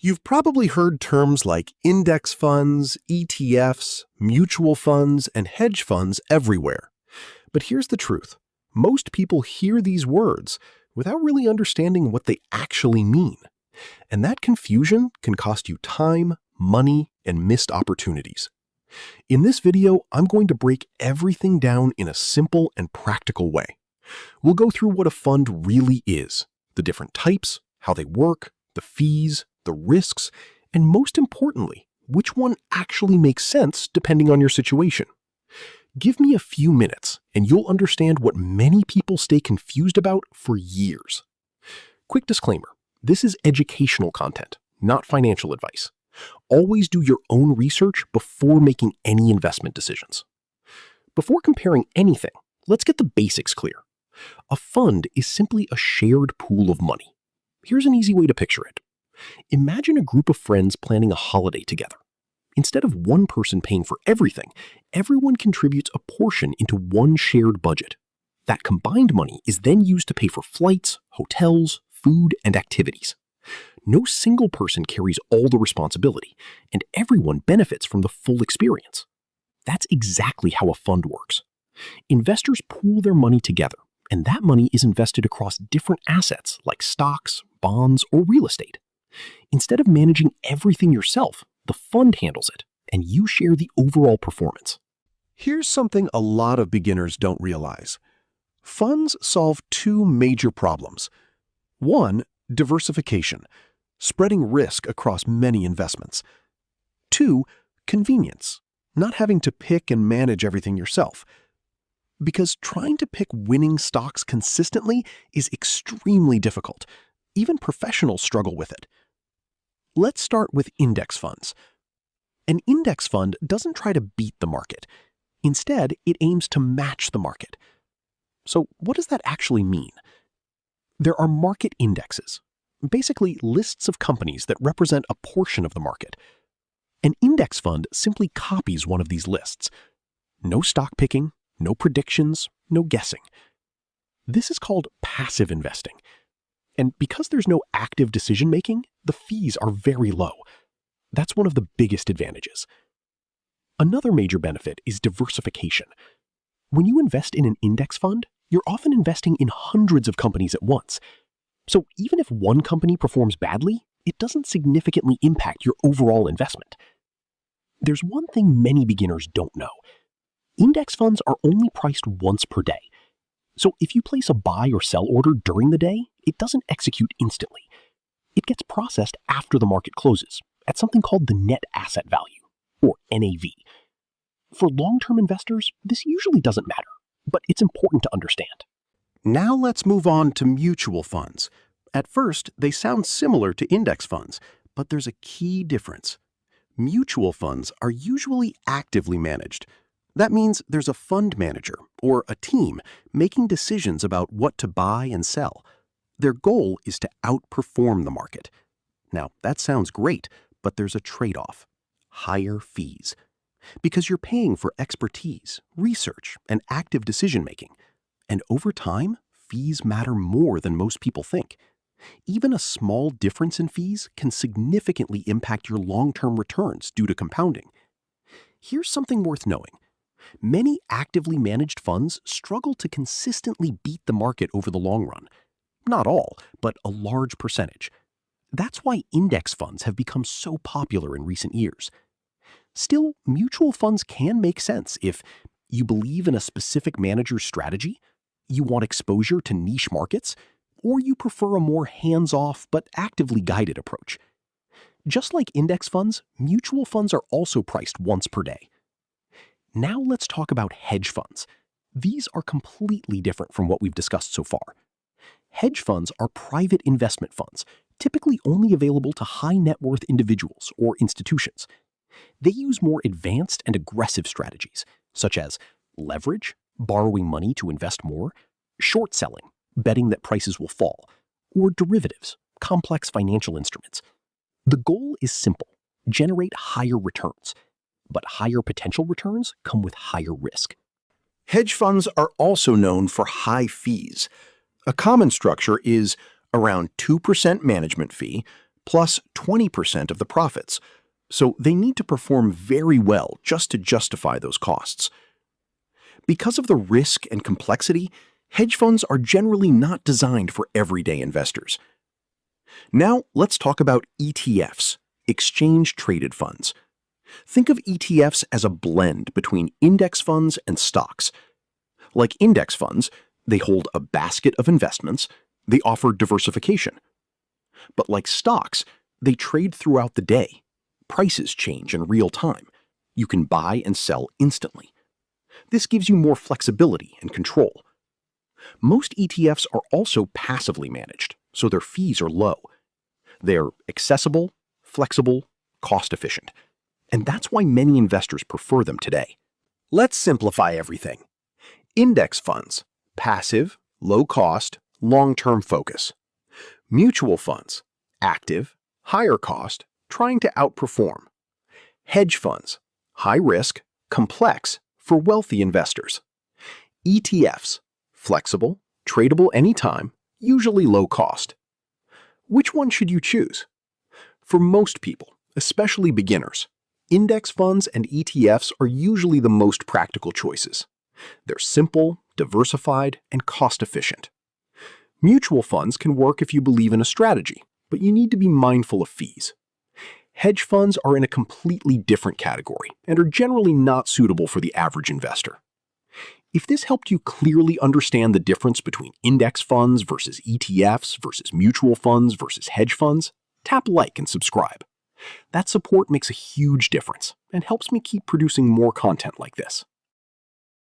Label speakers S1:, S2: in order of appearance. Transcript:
S1: You've probably heard terms like index funds, ETFs, mutual funds, and hedge funds everywhere. But here's the truth. Most people hear these words without really understanding what they actually mean. And that confusion can cost you time, money, and missed opportunities. In this video, I'm going to break everything down in a simple and practical way. We'll go through what a fund really is, the different types, how they work, the fees, the risks, and most importantly, which one actually makes sense depending on your situation. Give me a few minutes and you'll understand what many people stay confused about for years. Quick disclaimer, this is educational content, not financial advice. Always do your own research before making any investment decisions. Before comparing anything, let's get the basics clear. A fund is simply a shared pool of money. Here's an easy way to picture it. Imagine a group of friends planning a holiday together. Instead of one person paying for everything, everyone contributes a portion into one shared budget. That combined money is then used to pay for flights, hotels, food, and activities. No single person carries all the responsibility, and everyone benefits from the full experience. That's exactly how a fund works. Investors pool their money together, and that money is invested across different assets like stocks, bonds, or real estate. Instead of managing everything yourself, the fund handles it, and you share the overall performance.
S2: Here's something a lot of beginners don't realize. Funds solve two major problems. One, diversification, spreading risk across many investments. Two, convenience, not having to pick and manage everything yourself. Because trying to pick winning stocks consistently is extremely difficult. Even professionals struggle with it. Let's start with index funds. An index fund doesn't try to beat the market. Instead, it aims to match the market. So what does that actually mean? There are market indexes, basically lists of companies that represent a portion of the market. An index fund simply copies one of these lists. No stock picking, no predictions, no guessing. This is called passive investing. And because there's no active decision-making, the fees are very low. That's one of the biggest advantages. Another major benefit is diversification. When you invest in an index fund, you're often investing in hundreds of companies at once. So even if one company performs badly, it doesn't significantly impact your overall investment. There's one thing many beginners don't know. Index funds are only priced once per day. So if you place a buy or sell order during the day, it doesn't execute instantly. It gets processed after the market closes at something called the net asset value, or NAV. For long-term investors, this usually doesn't matter, but it's important to understand.
S1: Now let's move on to mutual funds. At first, they sound similar to index funds, but there's a key difference. Mutual funds are usually actively managed. That means there's a fund manager, or a team, making decisions about what to buy and sell. Their goal is to outperform the market. Now, that sounds great, but there's a trade-off: higher fees. Because you're paying for expertise, research, and active decision-making. And over time, fees matter more than most people think. Even a small difference in fees can significantly impact your long-term returns due to compounding. Here's something worth knowing. Many actively managed funds struggle to consistently beat the market over the long run. Not all, but a large percentage. That's why index funds have become so popular in recent years. Still, mutual funds can make sense if you believe in a specific manager's strategy, you want exposure to niche markets, or you prefer a more hands-off but actively guided approach. Just like index funds, mutual funds are also priced once per day. Now let's talk about hedge funds. These are completely different from what we've discussed so far. Hedge funds are private investment funds, typically only available to high-net-worth individuals or institutions. They use more advanced and aggressive strategies, such as leverage, borrowing money to invest more, short selling, betting that prices will fall, or derivatives, complex financial instruments. The goal is simple: generate higher returns. But higher potential returns come with higher risk.
S2: Hedge funds are also known for high fees. A common structure is around 2% management fee plus 20% of the profits, so they need to perform very well just to justify those costs. Because of the risk and complexity, hedge funds are generally not designed for everyday investors. Now, let's talk about ETFs, exchange-traded funds. Think of ETFs as a blend between index funds and stocks. Like index funds, they hold a basket of investments, they offer diversification. But like stocks, they trade throughout the day. Prices change in real time. You can buy and sell instantly. This gives you more flexibility and control. Most ETFs are also passively managed, so their fees are low. They're accessible, flexible, cost-efficient. And that's why many investors prefer them today. Let's simplify everything. Index funds, passive, low-cost, long-term focus. Mutual funds, active, higher cost, trying to outperform. Hedge funds, high risk, complex, for wealthy investors. ETFs, flexible, tradable anytime, usually low cost. Which one should you choose? For most people, especially beginners, index funds and ETFs are usually the most practical choices. They're simple, diversified, and cost-efficient. Mutual funds can work if you believe in a strategy, but you need to be mindful of fees. Hedge funds are in a completely different category and are generally not suitable for the average investor. If this helped you clearly understand the difference between index funds versus ETFs versus mutual funds versus hedge funds, tap like and subscribe. That support makes a huge difference and helps me keep producing more content like this.